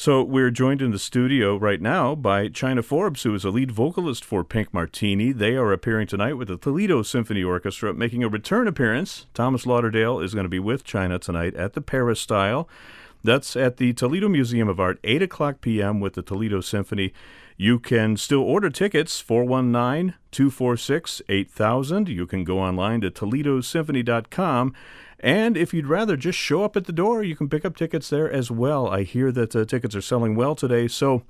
So we're joined in the studio right now by China Forbes, who is a lead vocalist for Pink Martini. They are appearing tonight with the Toledo Symphony Orchestra, making a return appearance. Thomas Lauderdale is going to be with China tonight at the Peristyle. That's at the Toledo Museum of Art, 8 o'clock p.m. with the Toledo Symphony. You can still order tickets, 419-246-8000. You can go online to toledosymphony.com. And if you'd rather just show up at the door, you can pick up tickets there as well. I hear that tickets are selling well today. So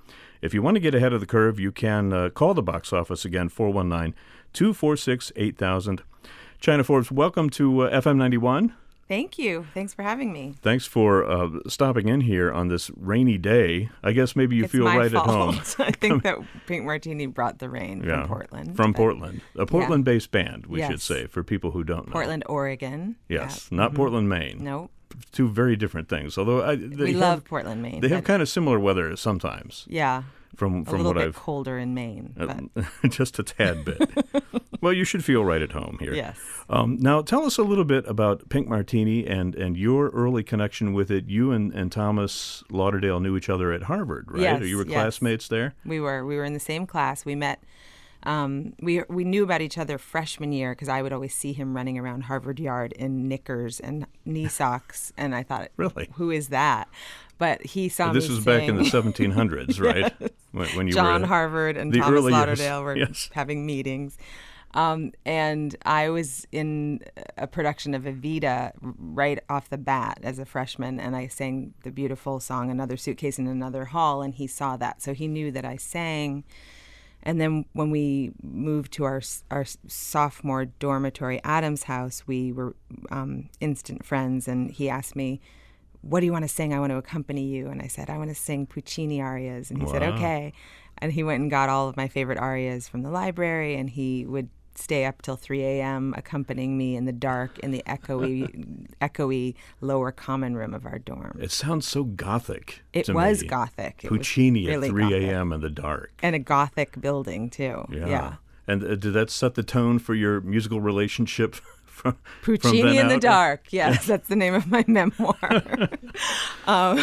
if you want to get ahead of the curve, you can call the box office again, 419-246-8000. China Forbes, welcome to FM 91. Thank you. Thanks for having me. Thanks for stopping in here on this rainy day. I guess maybe you feel right fault. At home. I think that Pink Martini brought the rain from Portland. From Portland. A Portland-based band, we should say, for people who don't know. Portland, Oregon. Yes, not Portland, Maine. Nope. Two very different things. Although we love Portland, Maine. They have kind of similar weather sometimes. Yeah. From a little what bit I've colder in Maine. But. Just a tad bit. Well, you should feel right at home here. Yes. Now, tell us a little bit about Pink Martini and your early connection with it. You and Thomas Lauderdale knew each other at Harvard, right? Yes, You were classmates there? We were in the same class. We met. We knew about each other freshman year because I would always see him running around Harvard Yard in knickers and knee socks, and I thought, really, who is that? But he saw me. This was back in the 1700s, right? Yes. When you John were Harvard and Thomas Lauderdale were having meetings. And I was in a production of Evita right off the bat as a freshman, and I sang the beautiful song Another Suitcase in Another Hall, and he saw that. So he knew that I sang. And then when we moved to our sophomore dormitory, Adam's house, we were instant friends, and he asked me, what do you want to sing? I want to accompany you. And I said, I want to sing Puccini arias. And he said, okay. And he went and got all of my favorite arias from the library, and he would stay up till 3 a.m. accompanying me in the dark in the echoey lower common room of our dorm. It sounds so gothic. It was gothic. Puccini really at 3 gothic. a.m. in the dark. And a gothic building, too. Yeah. And did that set the tone for your musical relationship? Puccini in the Dark. Yes, that's the name of my memoir. Now,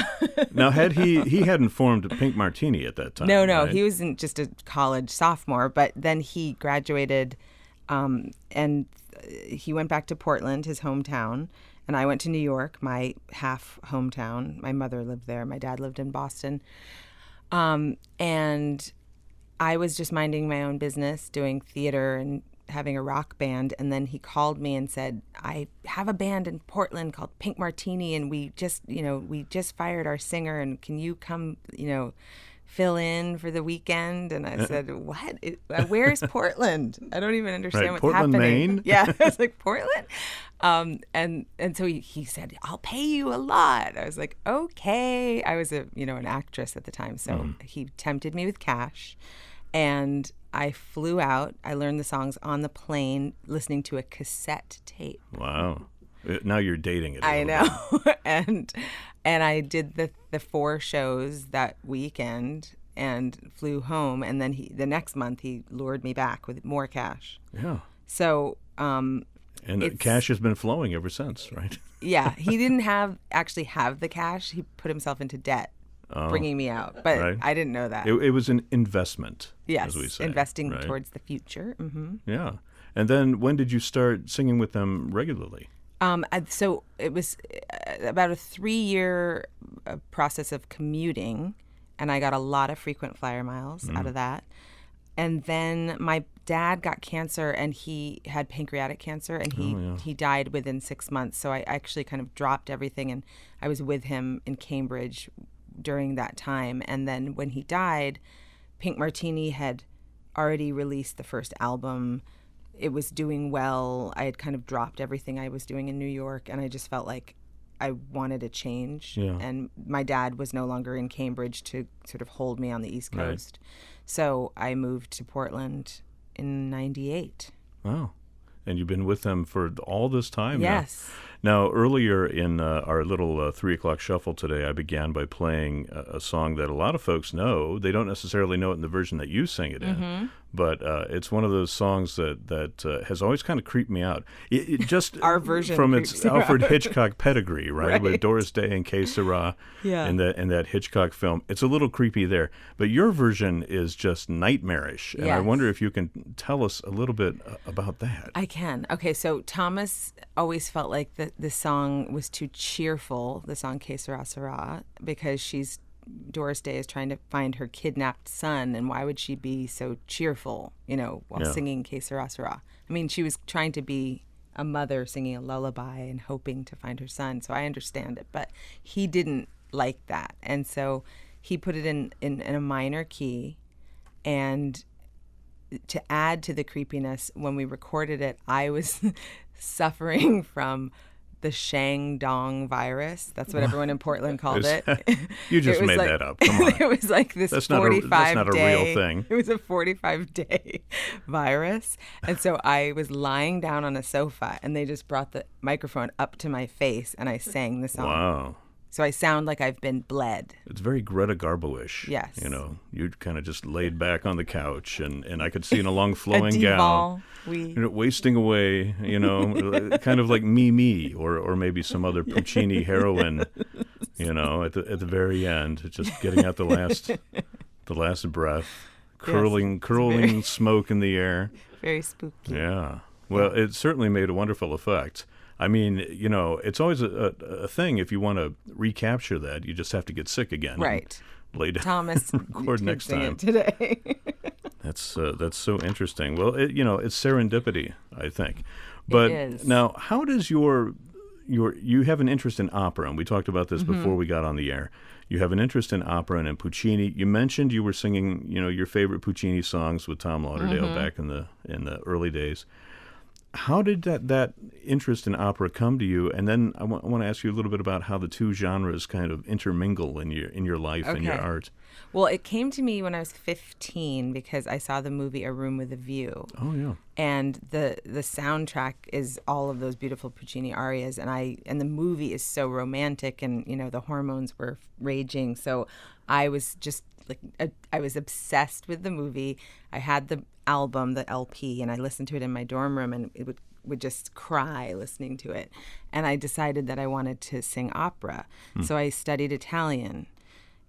he hadn't formed Pink Martini at that time. No, right? He was just a college sophomore, but then he graduated, and he went back to Portland, his hometown, and I went to New York, my half hometown. My mother lived there. My dad lived in Boston, and I was just minding my own business, doing theater and having a rock band, and then he called me and said, I have a band in Portland called Pink Martini, and we just fired our singer, and can you come, fill in for the weekend? And I said, what? Where's Portland? I don't even understand what's Portland, happening. Maine? Yeah, I was like, Portland? And so he said, I'll pay you a lot. I was like, okay. I was an actress at the time, so he tempted me with cash. And I flew out. I learned the songs on the plane, listening to a cassette tape. Wow. Now you're dating it. I know. and I did the 4 shows that weekend and flew home. And then the next month he lured me back with more cash. Yeah. So and cash has been flowing ever since, right? Yeah. He didn't actually have the cash. He put himself into debt. Bringing me out, but I didn't know that. It was an investment, yes, as we say. Investing towards the future. Mm-hmm. Yeah. And then when did you start singing with them regularly? So it was about a 3-year process of commuting, and I got a lot of frequent flyer miles out of that. And then my dad got cancer, and he had pancreatic cancer, and he died within 6 months. So I actually kind of dropped everything, and I was with him in Cambridge during that time. And then when he died, Pink Martini had already released the first album. It was doing well. I had kind of dropped everything I was doing in New York, and I just felt like I wanted a change. Yeah. And my dad was no longer in Cambridge to sort of hold me on the East Coast. Right. So I moved to Portland in 98. Wow. And you've been with them for all this time yes. Now, earlier in our little 3 o'clock shuffle today, I began by playing a song that a lot of folks know. They don't necessarily know it in the version that you sing it in, but it's one of those songs that has always kind of creeped me out. It just Our version from creeps its you Alfred out. Hitchcock pedigree, right? Right. With Doris Day and Que Sera Yeah. in that Hitchcock film. It's a little creepy there, but your version is just nightmarish, and I Yes. wonder if you can tell us a little bit about that. I can. Okay, so Thomas always felt like the song was too cheerful, the song Que Sera Sera, because Doris Day is trying to find her kidnapped son, and why would she be so cheerful, while Yeah. singing Que Sera Sera? I mean, she was trying to be a mother singing a lullaby and hoping to find her son, so I understand it, but he didn't like that, and so he put it in a minor key, and to add to the creepiness, when we recorded it, I was suffering from the Shandong virus. That's what everyone in Portland called it. You just It was made like- that up. Come on. It was like this That's 45 not a day, real thing. It was a 45-day virus. And so I was lying down on a sofa, and they just brought the microphone up to my face, and I sang the song. Wow. So I sound like I've been bled. It's very Greta Garbo-ish. Yes. You kind of just laid back on the couch, and I could see in a long flowing gown, Duval, wasting away, kind of like Me, or maybe some other Puccini heroine, at the very end, just getting out the last breath, curling smoke in the air. very spooky. Yeah. Well, it certainly made a wonderful effect. I mean, it's always a thing. If you want to recapture that, you just have to get sick again. Right. And lay down. Thomas record could next sing time. it today. That's so interesting. Well, it's serendipity, I think. But is. now, how does you have an interest in opera, and we talked about this before we got on the air. You have an interest in opera and in Puccini. You mentioned you were singing, your favorite Puccini songs with Tom Lauderdale back in the early days. How did that interest in opera come to you? And then I want to ask you a little bit about how the two genres kind of intermingle in your life and your Okay. art. Well, it came to me when I was 15 because I saw the movie A Room with a View. Oh yeah. And the soundtrack is all of those beautiful Puccini arias, and the movie is so romantic, and the hormones were raging. So I was just I was obsessed with the movie. I had the album, the LP, and I listened to it in my dorm room, and it would just cry listening to it. And I decided that I wanted to sing opera, so I studied Italian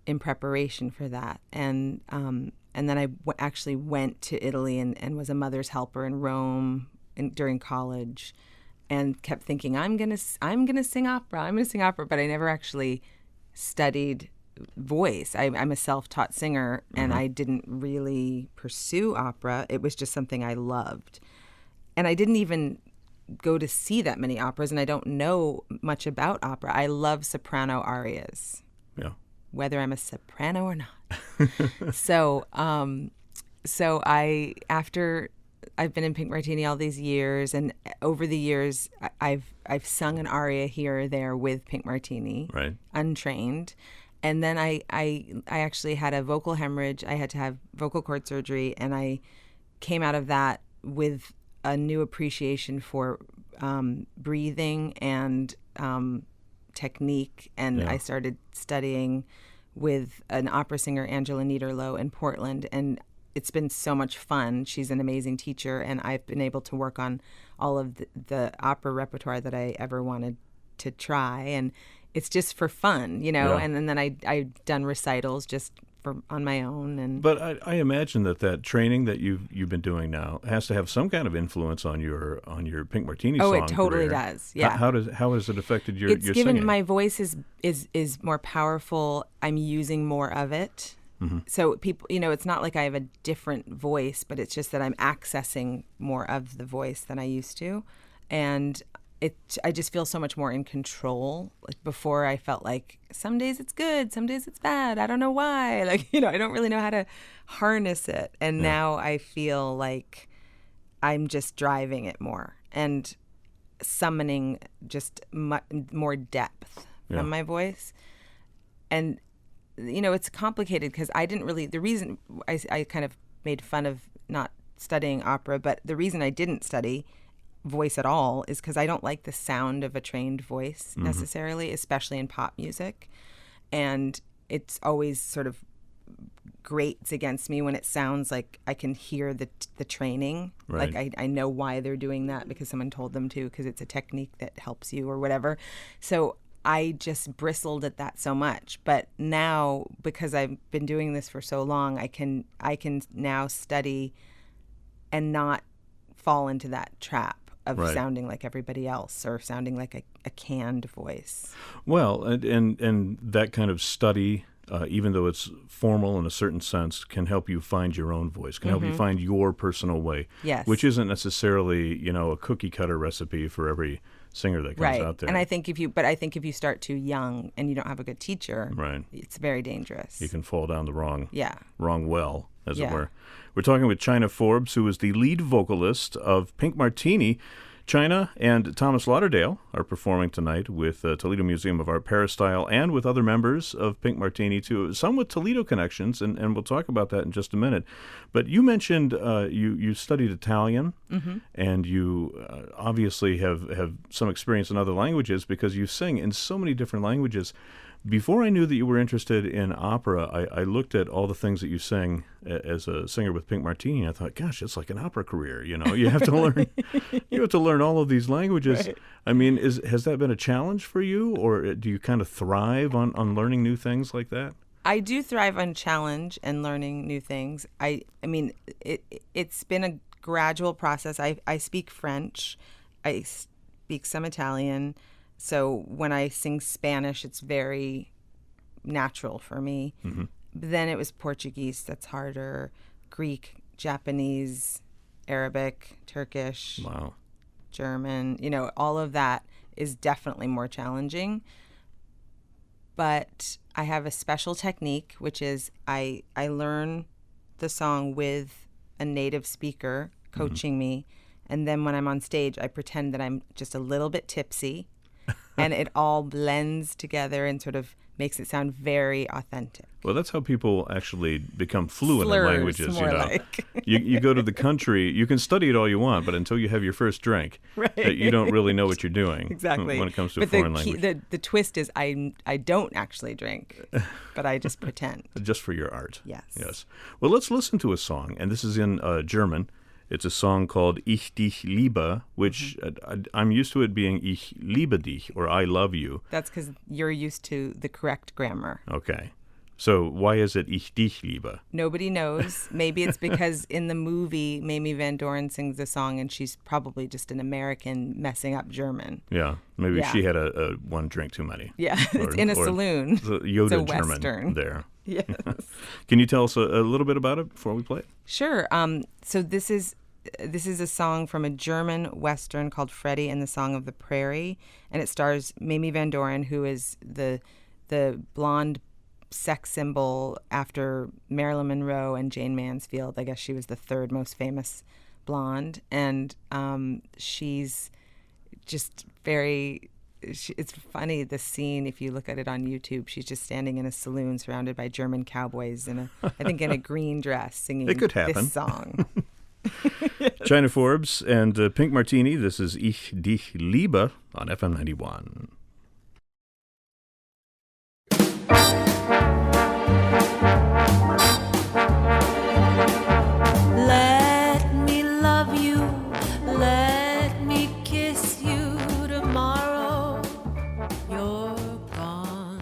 in preparation for that, and then I actually went to Italy and was a mother's helper in Rome during college, and kept thinking I'm gonna sing opera, but I never actually studied voice. I'm a self-taught singer, and I didn't really pursue opera. It was just something I loved, and I didn't even go to see that many operas, and I don't know much about opera. I love soprano arias. Yeah. Whether I'm a soprano or not. So I've been in Pink Martini all these years, and over the years I've sung an aria here or there with Pink Martini, Right. untrained, and then I actually had a vocal hemorrhage. I had to have vocal cord surgery, and I came out of that with a new appreciation for breathing and technique, and Yeah. I started studying with an opera singer, Angela Niederloh, in Portland, and it's been so much fun. She's an amazing teacher, and I've been able to work on all of the opera repertoire that I ever wanted to try, and it's just for fun, Yeah. and then I've done recitals just on my own. And But I imagine that training that you've been doing now has to have some kind of influence on your Pink Martini song it totally career. does. Yeah. How has it affected your It's given singing? my voice is more powerful. I'm using more of it. So people, it's not like I have a different voice, but it's just that I'm accessing more of the voice than I used to, and I just feel so much more in control. Like before, I felt like some days it's good, some days it's bad. I don't know why. I don't really know how to harness it. And now I feel like I'm just driving it more and summoning just more depth from my voice. And it's complicated because I didn't really. The reason I kind of made fun of not studying opera, but the reason I didn't study voice at all is because I don't like the sound of a trained voice necessarily, especially in pop music. And it's always sort of grates against me when it sounds like I can hear the training. Right. Like I know why they're doing that because someone told them to, because it's a technique that helps you or whatever. So I just bristled at that so much. But now, because I've been doing this for so long, I can now study and not fall into that trap of sounding like everybody else or sounding like a canned voice. Well, and that kind of study, even though it's formal in a certain sense, can help you find your own voice, can help you find your personal way, yes, which isn't necessarily, a cookie cutter recipe for every singer that comes out there. And I think if you start too young and you don't have a good teacher, it's very dangerous. You can fall down the wrong well, as it Yeah. were. We're talking with China Forbes, who is the lead vocalist of Pink Martini. China and Thomas Lauderdale are performing tonight with Toledo Museum of Art Peristyle and with other members of Pink Martini, too. Some with Toledo connections, and we'll talk about that in just a minute. But you mentioned you studied Italian, and you obviously have some experience in other languages because you sing in so many different languages. Before I knew that you were interested in opera, I looked at all the things that you sang as a singer with Pink Martini, and I thought, gosh, it's like an opera career. You have to learn all of these languages. Right. I mean, has that been a challenge for you, or do you kind of thrive on learning new things like that? I do thrive on challenge and learning new things. I mean, it's been a gradual process. I speak French. I speak some Italian. So when I sing Spanish, it's very natural for me. But then it was Portuguese that's harder, Greek, Japanese, Arabic, Turkish, Wow. German. All of that is definitely more challenging. But I have a special technique, which is I learn the song with a native speaker coaching me. And then when I'm on stage, I pretend that I'm just a little bit tipsy. And it all blends together and sort of makes it sound very authentic. Well, that's how people actually become fluent in languages. More like. you go to the country, you can study it all you want, but until you have your first drink, you don't really know what you're doing. Exactly. When it comes to a foreign language. The twist is I don't actually drink, but I just pretend. Just for your art. Yes. Well, let's listen to a song, and this is in German. It's a song called Ich dich liebe, which I'm used to it being Ich liebe dich, or I love you. That's because you're used to the correct grammar. Okay. So why is it Ich dich liebe? Nobody knows. Maybe it's because in the movie, Mamie Van Doren sings the song, and she's probably just an American messing up German. Yeah. Maybe she had a one drink too many. Yeah. It's in a saloon. The Yoda it's a German Western. there. Yes. Can you tell us a little bit about it before we play it? Sure. So this is a song from a German Western called Freddie and the Song of the Prairie, and it stars Mamie Van Doren, who is the blonde sex symbol after Marilyn Monroe and Jane Mansfield. I guess she was the third most famous blonde, and she's just very... It's funny, the scene, if you look at it on YouTube, she's just standing in a saloon surrounded by German cowboys in a green dress singing it could happen. This song. China Forbes and Pink Martini. This is Ich dich liebe on FM 91. Let me love you, let me kiss you tomorrow. You're gone.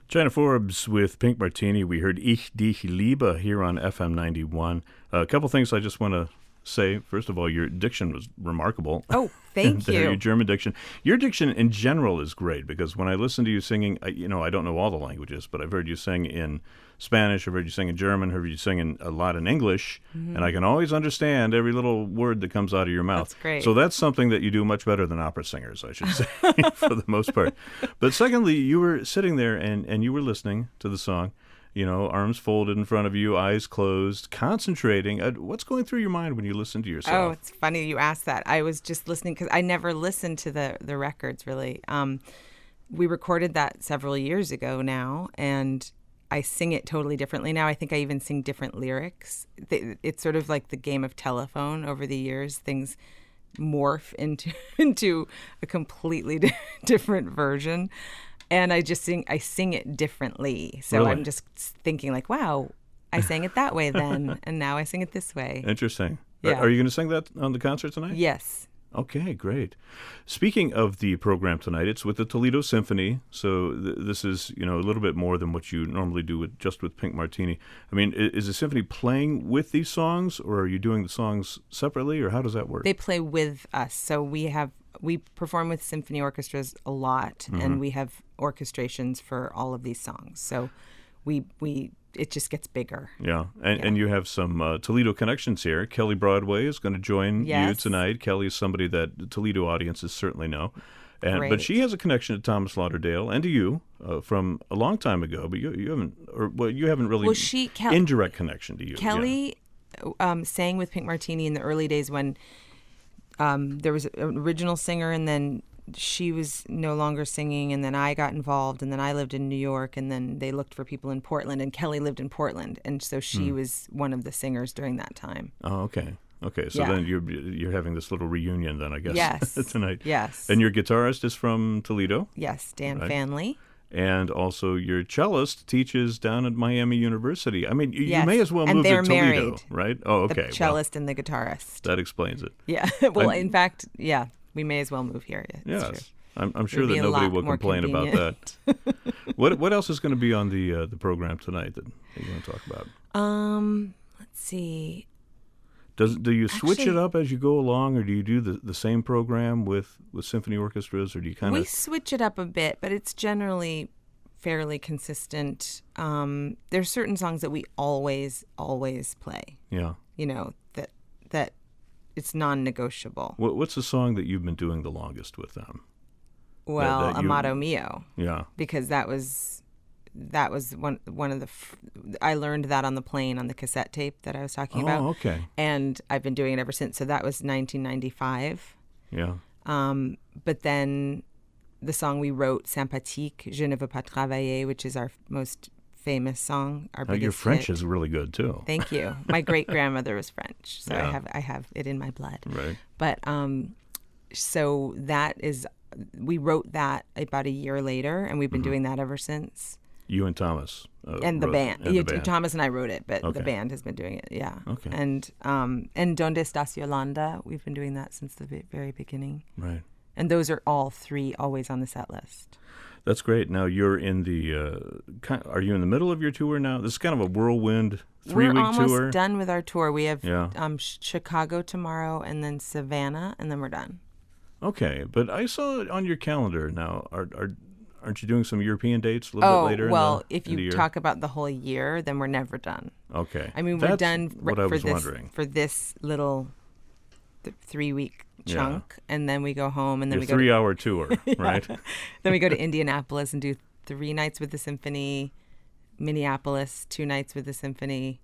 China Forbes with Pink Martini. We heard Ich dich liebe here on FM 91. A couple things I just want to say. First of all, your diction was remarkable. Oh, thank you. Your German diction. Your diction in general is great because when I listen to you singing, I don't know all the languages, but I've heard you sing in Spanish, I've heard you sing in German, I've heard you sing a lot in English, and I can always understand every little word that comes out of your mouth. That's great. So that's something that you do much better than opera singers, I should say, for the most part. But secondly, you were sitting there and you were listening to the song, arms folded in front of you, eyes closed, concentrating. What's going through your mind when you listen to yourself? Oh, it's funny you asked that. I was just listening because I never listened to the records, really. We recorded that several years ago now, and I sing it totally differently now. I think I even sing different lyrics. It's sort of like the game of telephone. Over the years, things morph into a completely different version, and I sing it differently. So Really? I'm just thinking like, wow, I sang it that way then, and now I sing it this way. Interesting. Yeah. Are you going to sing that on the concert tonight? Yes. Okay, great. Speaking of the program tonight, it's with the Toledo Symphony, so this is, a little bit more than what you normally do with Pink Martini. I mean, is the symphony playing with these songs, or are you doing the songs separately, or how does that work? They play with us. So we perform with symphony orchestras a lot, and we have orchestrations for all of these songs. So it just gets bigger. Yeah, and you have some Toledo connections here. Kelly Broadway is going to join you tonight. Kelly is somebody that the Toledo audiences certainly know. But she has a connection to Thomas Lauderdale and to you from a long time ago, but you haven't really indirect connection to you. Kelly sang with Pink Martini in the early days when there was an original singer, and then she was no longer singing, and then I got involved, and then I lived in New York, and then they looked for people in Portland, and Kelly lived in Portland, and so she was one of the singers during that time. Oh, okay. So then you're having this little reunion then, I guess, yes. tonight. Yes. And your guitarist is from Toledo? Yes, Dan Fanley. And also your cellist teaches down at Miami University. I mean, you Yes. may as well And move to they're Toledo, married. right? Oh, okay. The cellist and the guitarist. That explains it. Yeah. Well, in fact, we may as well move here. It's Yes. true. I'm sure It'd that be a nobody lot will more complain about that. What else is going to be on the program tonight that you're going to talk about? Let's see. Do you switch it up as you go along, or do you do the same program with symphony orchestras, or do you kind We of... switch it up a bit, but it's generally fairly consistent. There's certain songs that we always play. Yeah. That it's non-negotiable. What's the song that you've been doing the longest with them? Well, that you- Amato Mio, Yeah. because that was one of the I learned that on the plane on the cassette tape that I was talking about. Oh, okay. And I've been doing it ever since. So that was 1995. Yeah. But then the song we wrote, Sympathique, Je ne veux pas travailler, which is our most famous song, our biggest Your French hit. is really good, too. Thank you. My great-grandmother was French, so Yeah. I have it in my blood. Right. But so that is, we wrote that about a year later, and we've been doing that ever since. You and Thomas. And the wrote- band. and the band. Thomas and I wrote it, but Okay. the band has been doing it. Yeah. Okay. And Donde Estás Yolanda? We've been doing that since the very beginning. Right. And those are all three always on the set list. That's great. Now you're in the. Are you in the middle of your tour now? This is kind of a whirlwind 3-week We're almost tour. done with our tour. We have Yeah. Chicago tomorrow, and then Savannah, and then we're done. Okay, but I saw it on your calendar now. Aren't you doing some European dates a little bit later? Well, if in the you year? talk about the whole year, then we're never done. Okay. I mean, we're That's done what I was for this wondering. for this little 3-week chunk, and then we go home, and then Your we go to 3-hour tour, right? Then we go to Indianapolis and do 3 nights with the symphony, Minneapolis 2 nights with the symphony,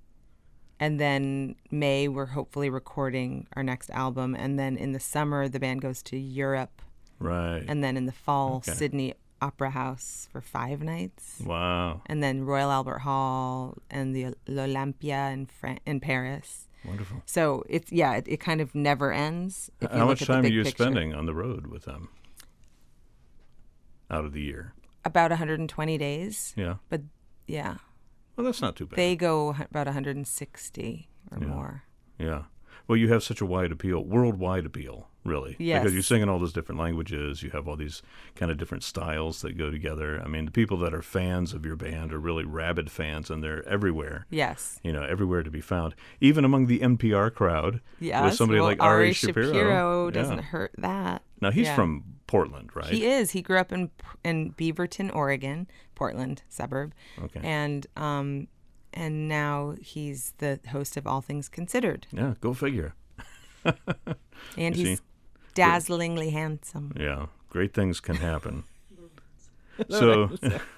and then May we're hopefully recording our next album, and then in the summer the band goes to Europe, Right. and then in the fall Okay. Sydney Opera House for 5 nights, Wow. and then Royal Albert Hall and the l'Olympia in Paris. Wonderful. So it kind of never ends. If you How look much at the time are big you picture. spending on the road with them out of the year? About 120 days. Yeah. But yeah, Well, that's not too bad. they go about 160 or Yeah. more. Yeah. Well, you have such a wide appeal, worldwide appeal, really. Yes. Because you sing in all those different languages. You have all these kind of different styles that go together. I mean, the people that are fans of your band are really rabid fans, and they're everywhere. Yes. Everywhere to be found. Even among the NPR crowd. Yes. With somebody well, like Ari Shapiro Shapiro. doesn't Yeah. hurt that. Now, he's Yeah. from Portland, right? He is. He grew up in Beaverton, Oregon, Portland suburb, Okay. and now he's the host of All Things Considered, Yeah, go figure. and You he's see? dazzlingly handsome. Yeah, great things can happen. So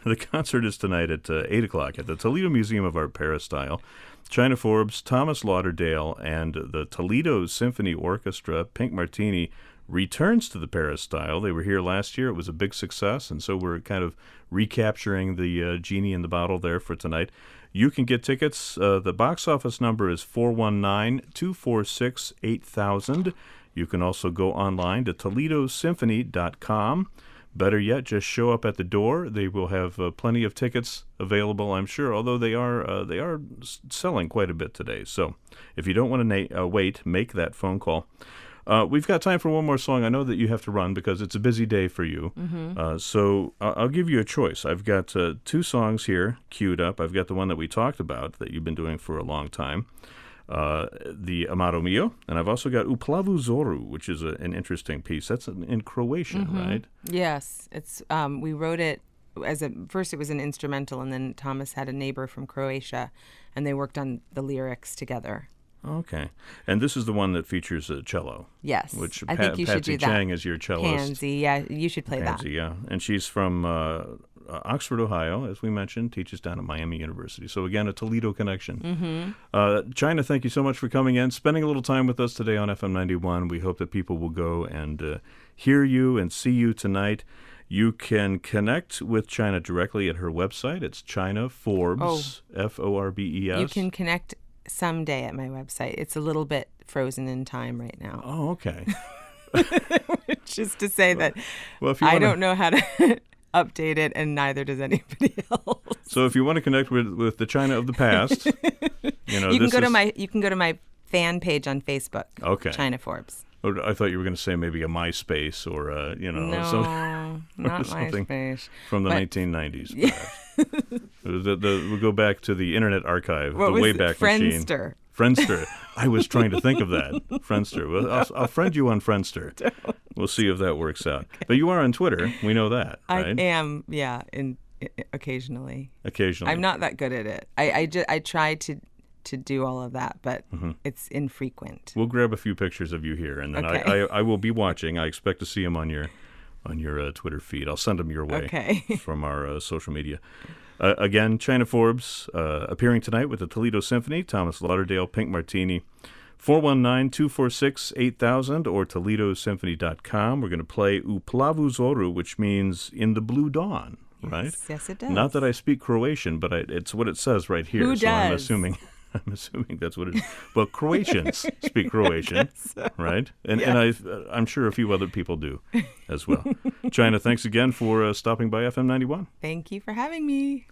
the concert is tonight at 8 o'clock at the Toledo Museum of Art Peristyle. China Forbes, Thomas Lauderdale, and the Toledo Symphony Orchestra, Pink Martini, returns to the Paris style. They were here last year. It was a big success, and so we're kind of recapturing the genie in the bottle there for tonight. You can get tickets. The box office number is 419-246-8000. You can also go online to ToledoSymphony.com. Better yet, just show up at the door. They will have plenty of tickets available, I'm sure, although they are selling quite a bit today. So if you don't want to wait, make that phone call. We've got time for one more song. I know that you have to run because it's a busy day for you. So I'll give you a choice. I've got 2 songs here queued up. I've got the one that we talked about that you've been doing for a long time, the Amado Mio, and I've also got Uplavu Zoru, which is an interesting piece. That's in Croatian, right? Yes. It's we wrote it first it was an instrumental, and then Thomas had a neighbor from Croatia, and they worked on the lyrics together. Okay. And this is the one that features a cello. Yes. Which I think you should Patsy do that. Chang is your cellist. Pansy, yeah, you should play Pansy, yeah. And she's from Oxford, Ohio, as we mentioned, teaches down at Miami University. So again, a Toledo connection. China, thank you so much for coming in, spending a little time with us today on FM 91. We hope that people will go and hear you and see you tonight. You can connect with China directly at her website. It's China Forbes, Forbes. You can connect someday at my website. It's a little bit frozen in time right now. Oh, okay. Just to say that if you I don't know how to update it, and neither does anybody else. So if you want to connect with the China of the past, you can go to my fan page on Facebook. Okay. China Forbes. I thought you were going to say maybe a MySpace or not something MySpace from the 1990s. We'll go back to the Internet Archive, what the was Wayback Machine. Friendster. I was trying to think of that. Friendster. Well, I'll friend you on Friendster. We'll see if that works out. Okay. But you are on Twitter. We know that, right? I am, yeah, occasionally. Occasionally. I'm not that good at it. I try to do all of that, but it's infrequent. We'll grab a few pictures of you here, and then I will be watching. I expect to see them on your Twitter feed. I'll send them your way from our social media. Again, China Forbes appearing tonight with the Toledo Symphony, Thomas Lauderdale, Pink Martini, 419-246-8000 or ToledoSymphony.com. We're going to play Uplavu Zoru, which means in the blue dawn, right? Yes, it does. Not that I speak Croatian, but it's what it says right here. Who so does? I'm assuming that's what it is. Well, Croatians speak Croatian, right? And I'm sure a few other people do as well. China, thanks again for stopping by FM 91. Thank you for having me.